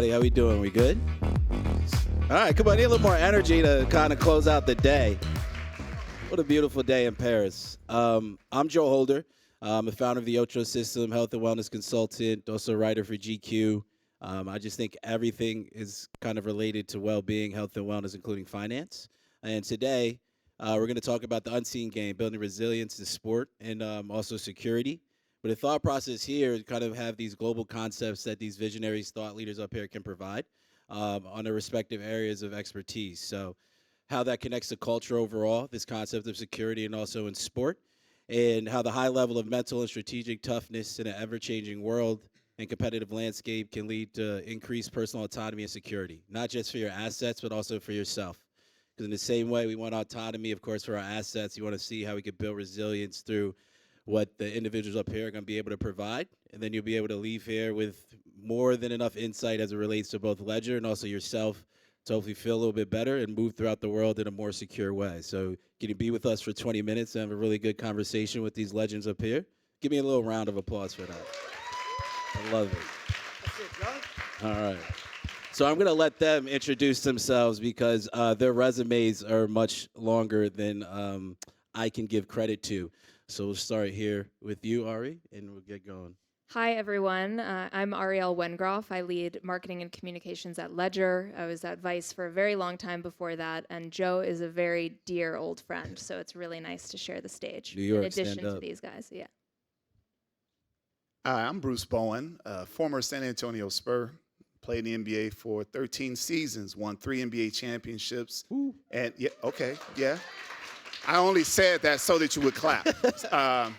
Hey, how we doing? We good? All right, come on. I need a little more energy to kind of close out the day. What a beautiful day in Paris. I'm Joe Holder. I'm a founder of the Ocho System, health and wellness consultant, also a writer for GQ. I just think everything is kind of related to well-being, health and wellness, including finance. And today, we're going to talk about the unseen game, building resilience in sport and also security. But the thought process here is kind of have these global concepts that these visionaries, thought leaders up here can provide on their respective areas of expertise. So how that connects to culture overall, this concept of security, and also in sport, and how the high level of mental and strategic toughness in an ever-changing world and competitive landscape can lead to increased personal autonomy and security, not just for your assets, but also for yourself. Because in the same way we want autonomy, of course, for our assets, you want to see how we could build resilience through what the individuals up here are going to be able to provide, and then you'll be able to leave here with more than enough insight as it relates to both Ledger and also yourself to hopefully feel a little bit better and move throughout the world in a more secure way. So can you be with us for 20 minutes and have a really good conversation with these legends up here? Give me a little round of applause for that. I love it. That's it, Joe. All right. So I'm going to let them introduce themselves because their resumes are much longer than I can give credit to. So we'll start here with you, Ari, and we'll get going. Hi, everyone. I'm Ariel Wengroff. I lead marketing and communications at Ledger. I was at Vice for a very long time before that, and Joe is a very dear old friend, so it's really nice to share the stage. New York, in addition stand to up. these guys. Yeah. Hi, I'm Bruce Bowen, former San Antonio Spur. Played in the NBA for 13 seasons, won 3 NBA championships. Ooh. And yeah. I only said that so that you would clap. But I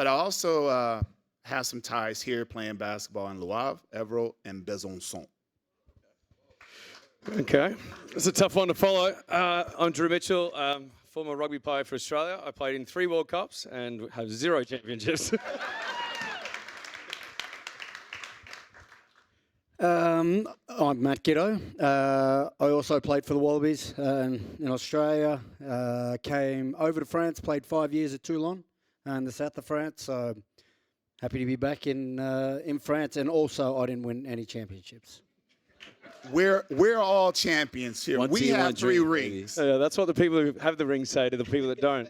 also have some ties here playing basketball in Le Havre, Evro, and Besançon. Okay, it's a tough one to follow. I'm Drew Mitchell, former rugby player for Australia. I played in 3 World Cups and have 0 championships. I'm Matt Giteau. I also played for the Wallabies in Australia. Came over to France, played 5 years at Toulon in the south of France. So happy to be back in France. And also, I didn't win any championships. We're all champions here. One We team, one have 3 dream, rings. Yeah, that's what the people who have the rings say to the people that don't.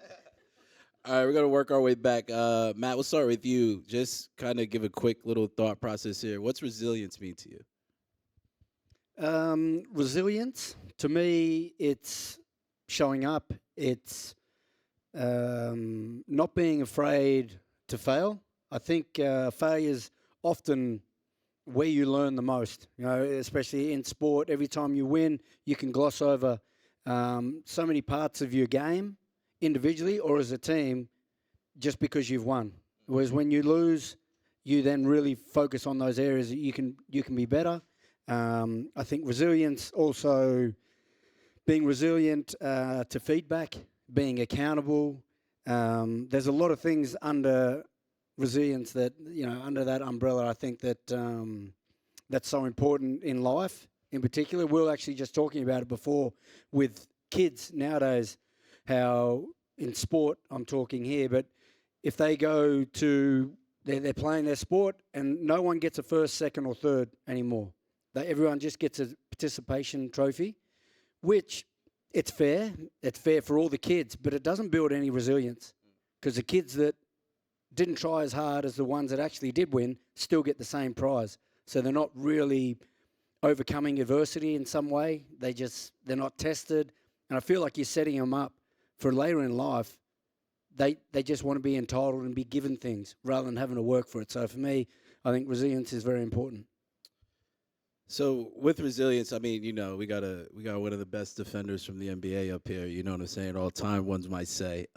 All right, we're going to work our way back. Matt, we'll start with you. Just kind of give a quick little thought process here. What's resilience mean to you? Resilience, to me, it's showing up. It's not being afraid to fail. I think failure is often where you learn the most, especially in sport. Every time you win, you can gloss over so many parts of your game individually or as a team just because you've won. Whereas when you lose, you then really focus on those areas that you can be better. I think resilience also, being resilient to feedback, being accountable. There's a lot of things under resilience that, under that umbrella, I think that that's so important in life in particular. We were actually just talking about it before with kids nowadays, how in sport, I'm talking here, but if they go to, they're playing their sport and no one gets a first, second or third anymore. Everyone just gets a participation trophy, which it's fair for all the kids, but it doesn't build any resilience because the kids that didn't try as hard as the ones that actually did win still get the same prize. So they're not really overcoming adversity in some way. They're not tested. And I feel like you're setting them up for later in life. They just want to be entitled and be given things rather than having to work for it. So for me, I think resilience is very important. So with resilience, I mean, we got one of the best defenders from the NBA up here. You know what I'm saying? All time, ones might say.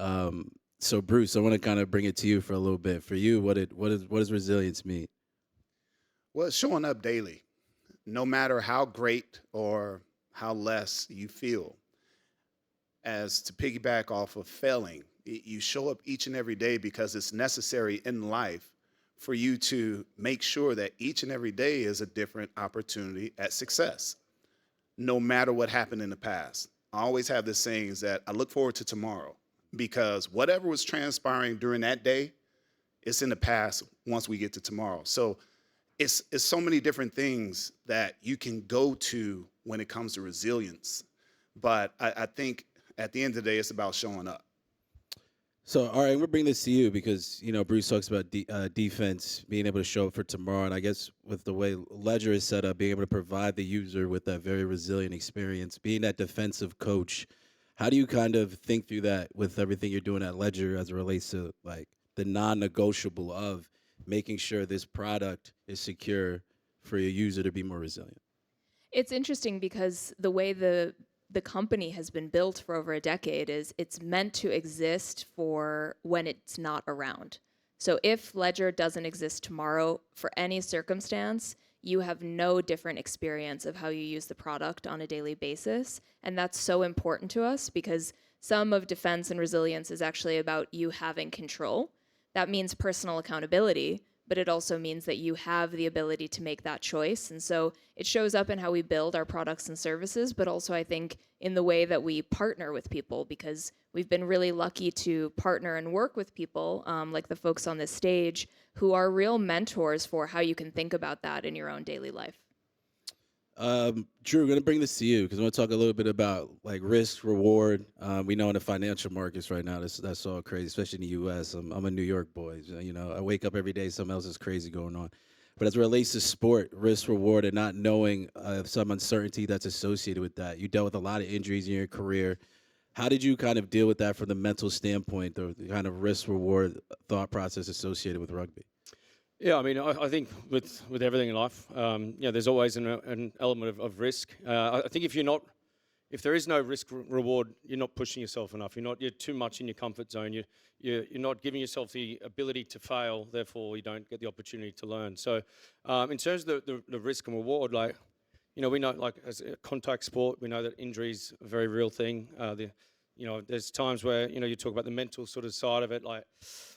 So Bruce, I want to kind of bring it to you for a little bit. For you, what does resilience mean? Well, it's showing up daily, no matter how great or how less you feel. As to piggyback off of failing, you show up each and every day because it's necessary in life for you to make sure that each and every day is a different opportunity at success, no matter what happened in the past. I always have this saying is that I look forward to tomorrow because whatever was transpiring during that day, it's in the past once we get to tomorrow. So it's so many different things that you can go to when it comes to resilience. But I think at the end of the day, it's about showing up. So, all right, we'll bring this to you because, Bruce talks about defense, being able to show up for tomorrow. And I guess with the way Ledger is set up, being able to provide the user with that very resilient experience, being that defensive coach, how do you kind of think through that with everything you're doing at Ledger as it relates to, like, the non-negotiable of making sure this product is secure for your user to be more resilient? It's interesting because the way the company has been built for over a decade is it's meant to exist for when it's not around. So if Ledger doesn't exist tomorrow for any circumstance, you have no different experience of how you use the product on a daily basis. And that's so important to us because some of defense and resilience is actually about you having control. That means personal accountability, but it also means that you have the ability to make that choice. And so it shows up in how we build our products and services, but also I think in the way that we partner with people, because we've been really lucky to partner and work with people like the folks on this stage who are real mentors for how you can think about that in your own daily life. Drew, we're going to bring this to you because I want to talk a little bit about like risk, reward. We know in the financial markets right now, that's all crazy, especially in the U.S. I'm a New York boy. I wake up every day, something else is crazy going on. But as it relates to sport, risk, reward, and not knowing some uncertainty that's associated with that, you dealt with a lot of injuries in your career. How did you kind of deal with that from the mental standpoint, the kind of risk, reward thought process associated with rugby? Yeah, I mean, I think with everything in life, there's always an element of risk. I think if there is no risk reward, you're not pushing yourself enough. You're too much in your comfort zone. You're not giving yourself the ability to fail. Therefore, you don't get the opportunity to learn. So, in terms of the risk and reward, we know, like as a contact sport, we know that injuries are a very real thing. There's times where, you talk about the mental sort of side of it. Like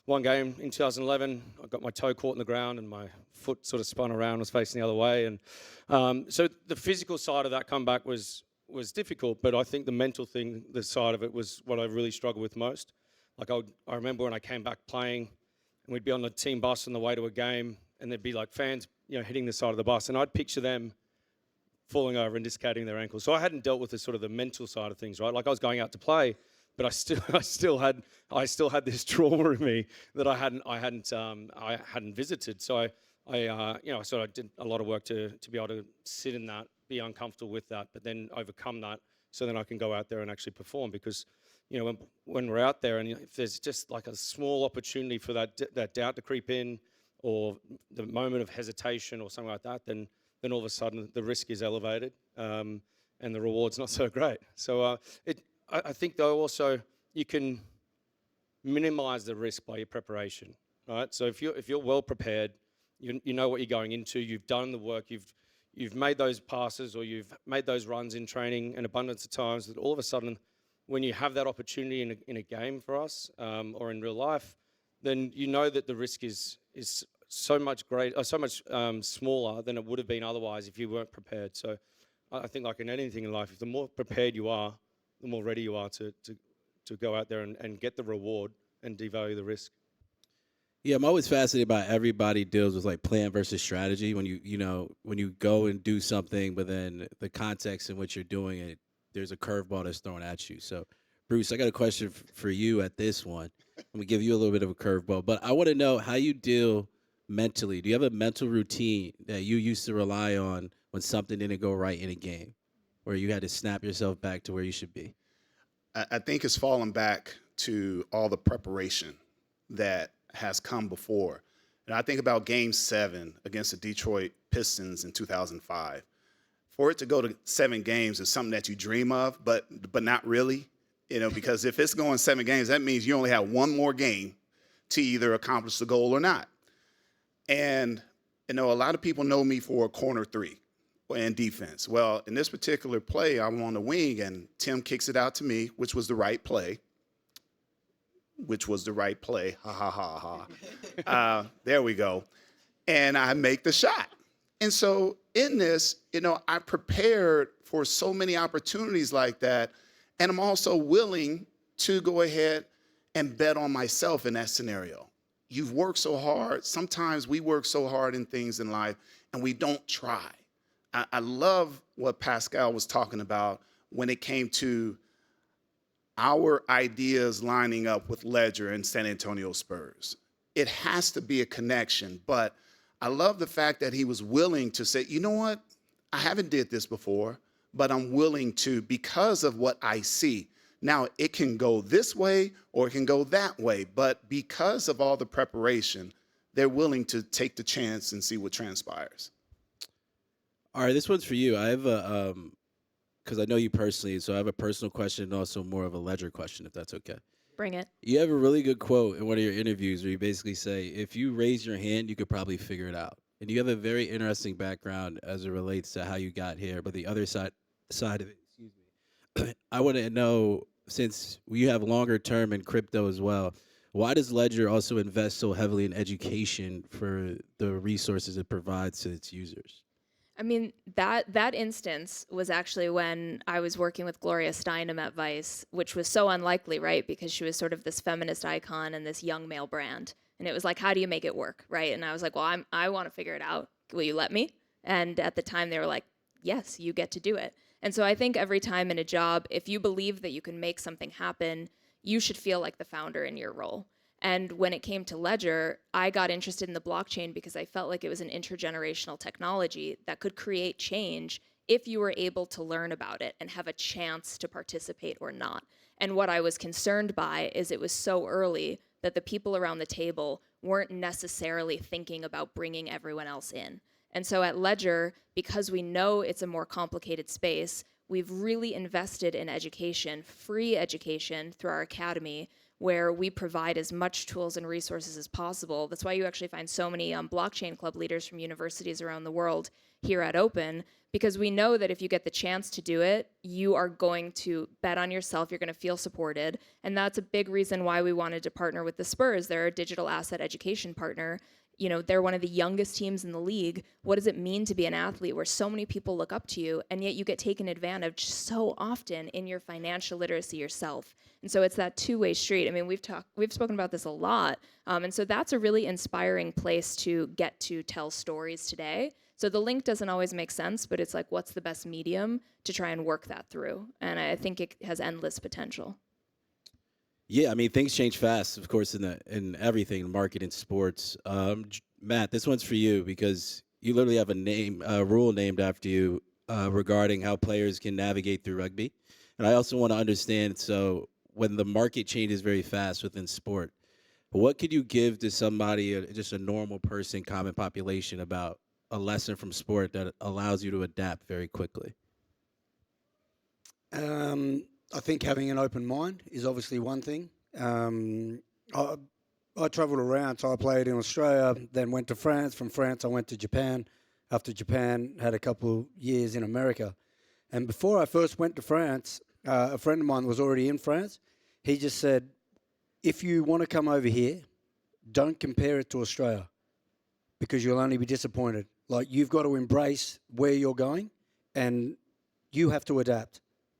one game in 2011, I got my toe caught in the ground and my foot sort of spun around, was facing the other way. And so the physical side of that comeback was difficult, but I think the mental thing, the side of it was what I really struggled with most. Like I remember when I came back playing and we'd be on the team bus on the way to a game and there'd be like fans, hitting the side of the bus and I'd picture them falling over and dislocating their ankles. So I hadn't dealt with the sort of the mental side of things, right? Like I was going out to play, but I still had this trauma in me that I hadn't visited. So I sort of did a lot of work to be able to sit in that, be uncomfortable with that, but then overcome that, so then I can go out there and actually perform. Because when we're out there and if there's just like a small opportunity for that doubt to creep in, or the moment of hesitation or something like that, then all of a sudden the risk is elevated and the reward's not so great. So I think though also you can minimize the risk by your preparation, right? So if you're well prepared, you know what you're going into, you've done the work, you've made those passes or you've made those runs in training an abundance of times, that all of a sudden when you have that opportunity in a game for us or in real life, then you know that the risk is so much smaller than it would have been otherwise if you weren't prepared. So I think like in anything in life, if the more prepared you are, the more ready you are to go out there and get the reward and devalue the risk. Yeah, I'm always fascinated by everybody deals with like plan versus strategy when when you go and do something, but then the context in which you're doing it, there's a curveball that's thrown at you. So, Bruce, I got a question for you at this one. I'm gonna give you a little bit of a curveball, but I want to know how you deal mentally. Do you have a mental routine that you used to rely on when something didn't go right in a game, where you had to snap yourself back to where you should be? I think it's falling back to all the preparation that has come before. And I think about Game 7 against the Detroit Pistons in 2005. For it to go to 7 games is something that you dream of, but not really, because if it's going 7 games, that means you only have one more game to either accomplish the goal or not. And, a lot of people know me for a corner three and defense. Well, in this particular play, I'm on the wing, and Tim kicks it out to me, which was the right play. Ha, ha, ha, ha. There we go. And I make the shot. And so in this, I prepared for so many opportunities like that. And I'm also willing to go ahead and bet on myself in that scenario. You've worked so hard. Sometimes we work so hard in things in life, and we don't try. I love what Pascal was talking about when it came to our ideas lining up with Ledger and San Antonio Spurs. It has to be a connection, but I love the fact that he was willing to say, you know what, I haven't did this before, but I'm willing to because of what I see. Now, it can go this way or it can go that way, but because of all the preparation, they're willing to take the chance and see what transpires. All right, this one's for you. I have a because I know you personally, so I have a personal question and also more of a Ledger question, if that's okay. Bring it. You have a really good quote in one of your interviews where you basically say, if you raise your hand, you could probably figure it out. And you have a very interesting background as it relates to how you got here. But the other side of it, excuse me, I want to know, since you have longer term in crypto as well, why does Ledger also invest so heavily in education for the resources it provides to its users? I mean, that instance was actually when I was working with Gloria Steinem at Vice, which was so unlikely, right? Because she was sort of this feminist icon and this young male brand. And it was like, how do you make it work, right? And I was like, well, I want to figure it out. Will you let me? And at the time, they were like, yes, you get to do it. And so I think every time in a job, if you believe that you can make something happen, you should feel like the founder in your role. And when it came to Ledger, I got interested in the blockchain because I felt like it was an intergenerational technology that could create change if you were able to learn about it and have a chance to participate or not. And what I was concerned by is it was so early that the people around the table weren't necessarily thinking about bringing everyone else in. And so at Ledger, because we know it's a more complicated space, we've really invested in education, free education through our academy, where we provide as much tools and resources as possible. That's why you actually find so many blockchain club leaders from universities around the world here at Open, because we know that if you get the chance to do it, you are going to bet on yourself, you're going to feel supported. And that's a big reason why we wanted to partner with the Spurs. They're a digital asset education partner. You know, they're one of the youngest teams in the league. What does it mean to be an athlete where so many people look up to you, and yet you get taken advantage so often in your financial literacy yourself? And so it's that two-way street. I mean, we've spoken about this a lot. And so that's a really inspiring place to get to tell stories today. So the link doesn't always make sense, but it's like, what's the best medium to try and work that through? And I think it has endless potential. Yeah, I mean, things change fast, of course, in everything, market and sports. Matt, this one's for you because you literally have a rule named after you regarding how players can navigate through rugby. And I also want to understand, so when the market changes very fast within sport, what could you give to somebody, just a normal person, common population, about a lesson from sport that allows you to adapt very quickly? I think having an open mind is obviously one thing. I travelled around, so I played in Australia, then went to France. From France, I went to Japan. After Japan, had a couple of years in America. And before I first went to France, a friend of mine was already in France. He just said, if you want to come over here, don't compare it to Australia because you'll only be disappointed. Like, you've got to embrace where you're going and you have to adapt.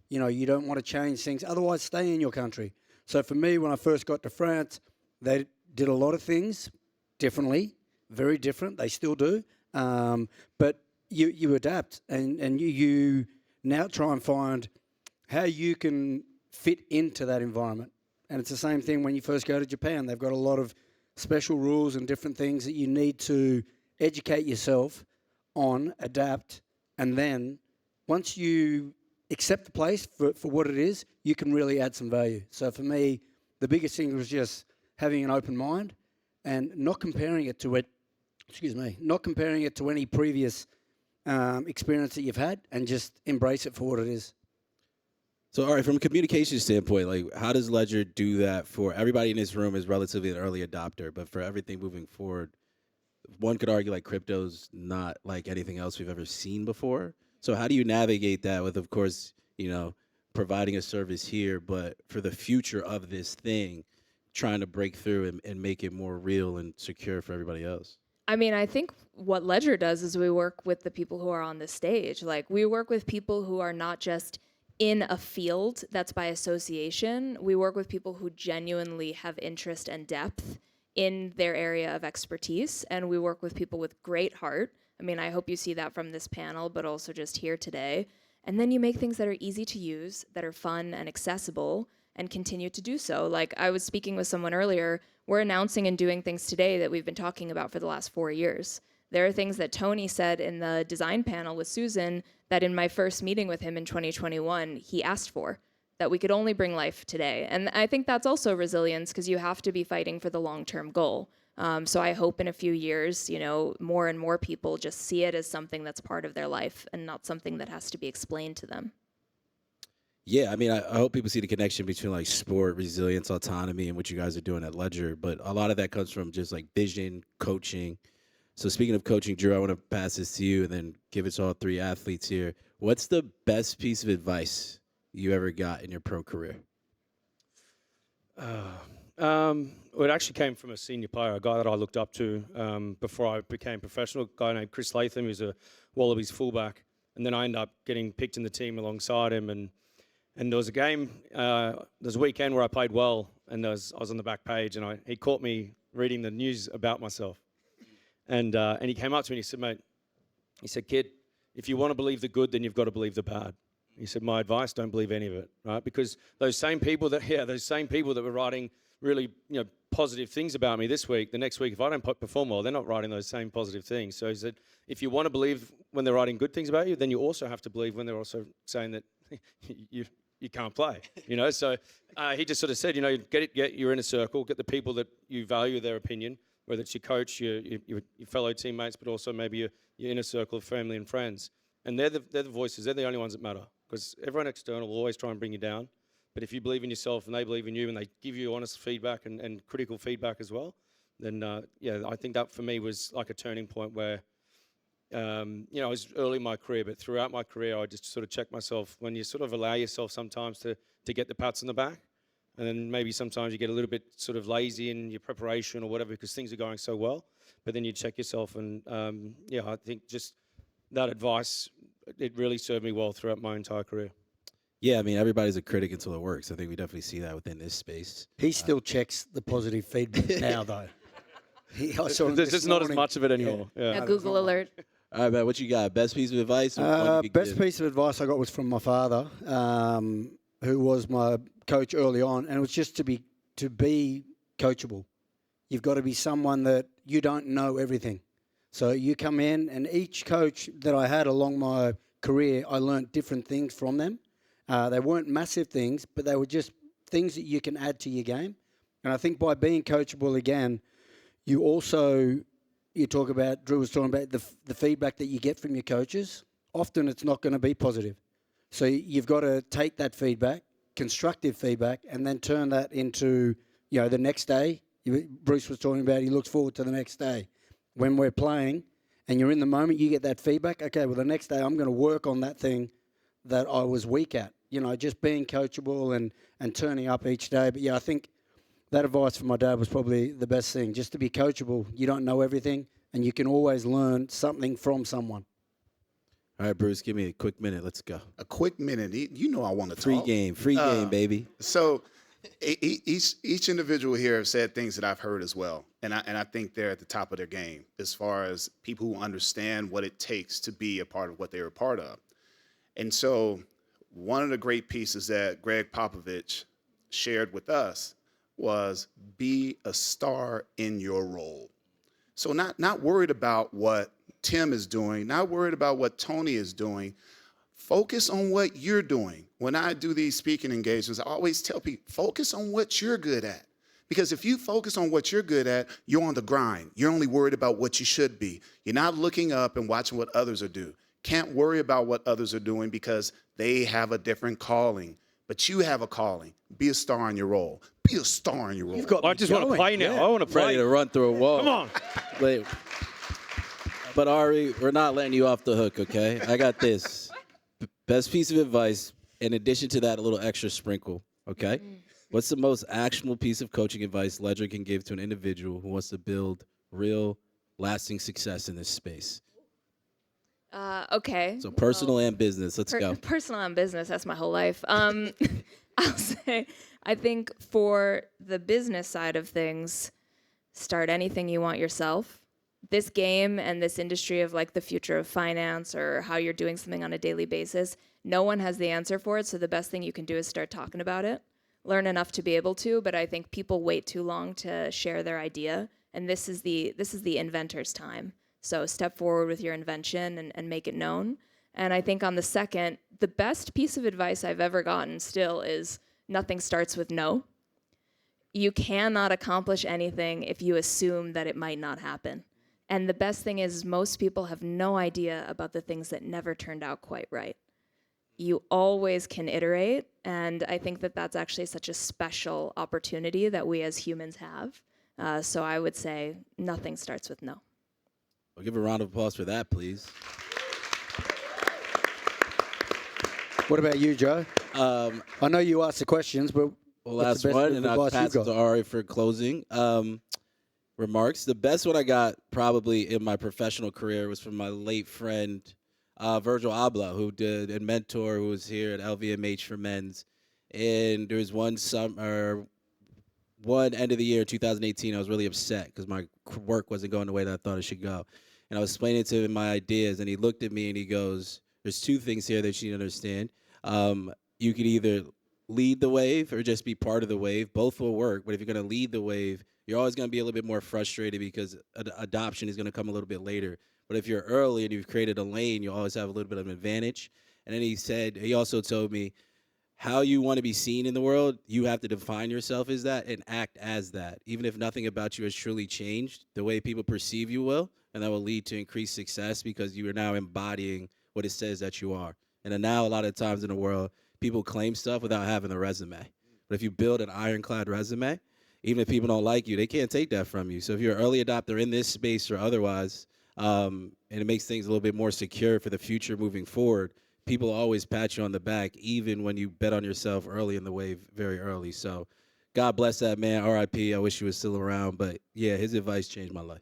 You know, you don't want to change things. Otherwise, stay in your country. So for me, when I first got to France, they did a lot of things differently, very different. They still do. But you adapt and you now try and find how you can fit into that environment. And it's the same thing when you first go to Japan. They've got a lot of special rules and different things that you need to educate yourself on, adapt, and then once you accept the place for what it is, you can really add some value. So for me, the biggest thing was just having an open mind and not comparing it to any previous experience that you've had, and just embrace it for what it is. So, all right, from a communication standpoint, like, how does Ledger do that for everybody in this room is relatively an early adopter, but for everything moving forward, one could argue like crypto's not like anything else we've ever seen before. So how do you navigate that with, of course, you know, providing a service here, but for the future of this thing, trying to break through and make it more real and secure for everybody else? I mean, I think what Ledger does is we work with the people who are on the stage. Like, we work with people who are not just in a field that's by association. We work with people who genuinely have interest and depth in their area of expertise, and we work with people with great heart I mean, I hope you see that from this panel, but also just here today. And then you make things that are easy to use, that are fun and accessible, and continue to do so. Like I was speaking with someone earlier, we're announcing and doing things today that we've been talking about for the last 4 years. There are things that Tony said in the design panel with Susan that in my first meeting with him in 2021, he asked for, that we could only bring life today. And I think that's also resilience, because you have to be fighting for the long-term goal. So I hope in a few years, you know, more and more people just see it as something that's part of their life and not something that has to be explained to them. Yeah, I mean, I hope people see the connection between like sport, resilience, autonomy, and what you guys are doing at Ledger. But a lot of that comes from just like vision, coaching. So speaking of coaching, Drew, I want to pass this to you and then give it to all three athletes here. What's the best piece of advice you ever got in your pro career? Well, it actually came from a senior player, a guy that I looked up to before I became professional, a guy named Chris Latham, who's a Wallabies fullback. And then I ended up getting picked in the team alongside him. And there was a game, there was a weekend where I played well, and I was on the back page, and he caught me reading the news about myself. And he came up to me and he said, mate, he said, kid, if you want to believe the good, then you've got to believe the bad. He said, my advice, don't believe any of it, right? Because those same people that were writing really, positive things about me this week, the next week, if I don't perform well, they're not writing those same positive things. So he said, if you want to believe when they're writing good things about you, then you also have to believe when they're also saying that you can't play, So he just sort of said, get your inner circle, get the people that you value their opinion, whether it's your coach, your fellow teammates, but also maybe your inner circle of family and friends. And they're the voices, they're the only ones that matter, because everyone external will always try and bring you down. But if you believe in yourself and they believe in you and they give you honest feedback and critical feedback as well, then, I think that for me was like a turning point where, I was early in my career, but throughout my career, I just sort of checked myself when you sort of allow yourself sometimes to get the pats on the back. And then maybe sometimes you get a little bit sort of lazy in your preparation or whatever because things are going so well. But then you check yourself and, I think just that advice, it really served me well throughout my entire career. Yeah, I mean, everybody's a critic until it works. I think we definitely see that within this space. He still checks the positive feedback now, though. There's just not as much of it anymore. Yeah. A Google alert. All right, man, what you got? Best piece of advice? Best piece of advice I got was from my father, who was my coach early on, and it was just to be coachable. You've got to be someone that you don't know everything. So you come in, and each coach that I had along my career, I learned different things from them. They weren't massive things, but they were just things that you can add to your game. And I think by being coachable again, you talk about, Drew was talking about the feedback that you get from your coaches. Often it's not going to be positive. So you've got to take that feedback, constructive feedback, and then turn that into, the next day. Bruce was talking about he looks forward to the next day. When we're playing and you're in the moment, you get that feedback. Okay, well, the next day I'm going to work on that thing that I was weak at. Just being coachable and turning up each day. But, I think that advice from my dad was probably the best thing, just to be coachable. You don't know everything, and you can always learn something from someone. All right, Bruce, give me a quick minute. Let's go. A quick minute. I want to Free talk. Free game, baby. So each individual here have said things that I've heard as well. And I think they're at the top of their game as far as people who understand what it takes to be a part of what they were a part of. And so one of the great pieces that Greg Popovich shared with us was be a star in your role. So not worried about what Tim is doing, not worried about what Tony is doing. Focus on what you're doing. When I do these speaking engagements, I always tell people, focus on what you're good at. Because if you focus on what you're good at, you're on the grind. You're only worried about what you should be. You're not looking up and watching what others are doing. Can't worry about what others are doing because they have a different calling. But you have a calling. Be a star in your role. Be a star in your role. I just want to play now. I want to play. Ready to run through a wall. Come on. Wait. But Ari, we're not letting you off the hook, okay? I got this. Best piece of advice, in addition to that, a little extra sprinkle, okay? What's the most actionable piece of coaching advice Ledger can give to an individual who wants to build real, lasting success in this space? Okay. So personal and business. Let's go. Personal and business, that's my whole life. I'll say, I think for the business side of things, start anything you want yourself. this game and this industry of like the future of finance or how you're doing something on a daily basis, no one has the answer for it. So the best thing you can do is start talking about it, learn enough to be able to. But I think people wait too long to share their idea, and this is the inventor's time. So step forward with your invention and make it known. And I think on the second, the best piece of advice I've ever gotten still is nothing starts with no. You cannot accomplish anything if you assume that it might not happen. And the best thing is most people have no idea about the things that never turned out quite right. You always can iterate, and I think that that's actually such a special opportunity that we as humans have. So I would say nothing starts with no. Well, give a round of applause for that, please. What about you, Joe? I know you asked the questions, but Well, what's last the best one, bit and of I'll advice pass you've it to got? Ari for closing remarks. The best one I got probably in my professional career was from my late friend, Virgil Abloh, who did and mentor, who was here at LVMH for men's. And there was one end of the year, 2018, I was really upset because my work wasn't going the way that I thought it should go. And I was explaining to him my ideas, and he looked at me and he goes, there's two things here that you need to understand. You could either lead the wave or just be part of the wave. Both will work, but if you're going to lead the wave, you're always going to be a little bit more frustrated because adoption is going to come a little bit later. But if you're early and you've created a lane, you always have a little bit of an advantage. And then he also told me, how you want to be seen in the world, you have to define yourself as that and act as that. Even if nothing about you has truly changed, the way people perceive you will, and that will lead to increased success because you are now embodying what it says that you are. And then now a lot of times in the world, people claim stuff without having a resume. But if you build an ironclad resume, even if people don't like you, they can't take that from you. So if you're an early adopter in this space or otherwise, and it makes things a little bit more secure for the future moving forward, people always pat you on the back, even when you bet on yourself early in the wave, very early. So God bless that man, RIP. I wish he was still around. But, yeah, his advice changed my life.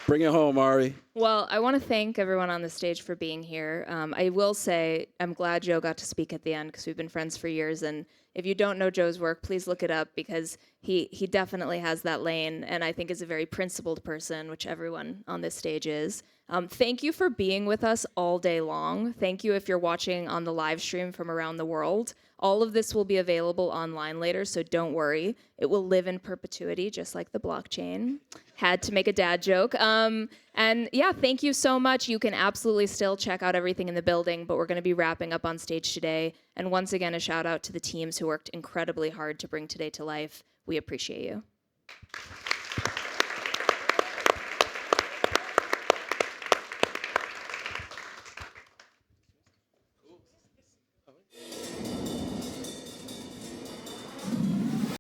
Bring it home, Ari. Well, I want to thank everyone on the stage for being here. I will say I'm glad Joe got to speak at the end because we've been friends for years. And if you don't know Joe's work, please look it up because he definitely has that lane and I think is a very principled person, which everyone on this stage is. Thank you for being with us all day long. Thank you if you're watching on the live stream from around the world. All of this will be available online later, so don't worry. It will live in perpetuity, just like the blockchain. Had to make a dad joke. And yeah, thank you so much. You can absolutely still check out everything in the building, but we're going to be wrapping up on stage today. And once again, a shout out to the teams who worked incredibly hard to bring today to life. We appreciate you.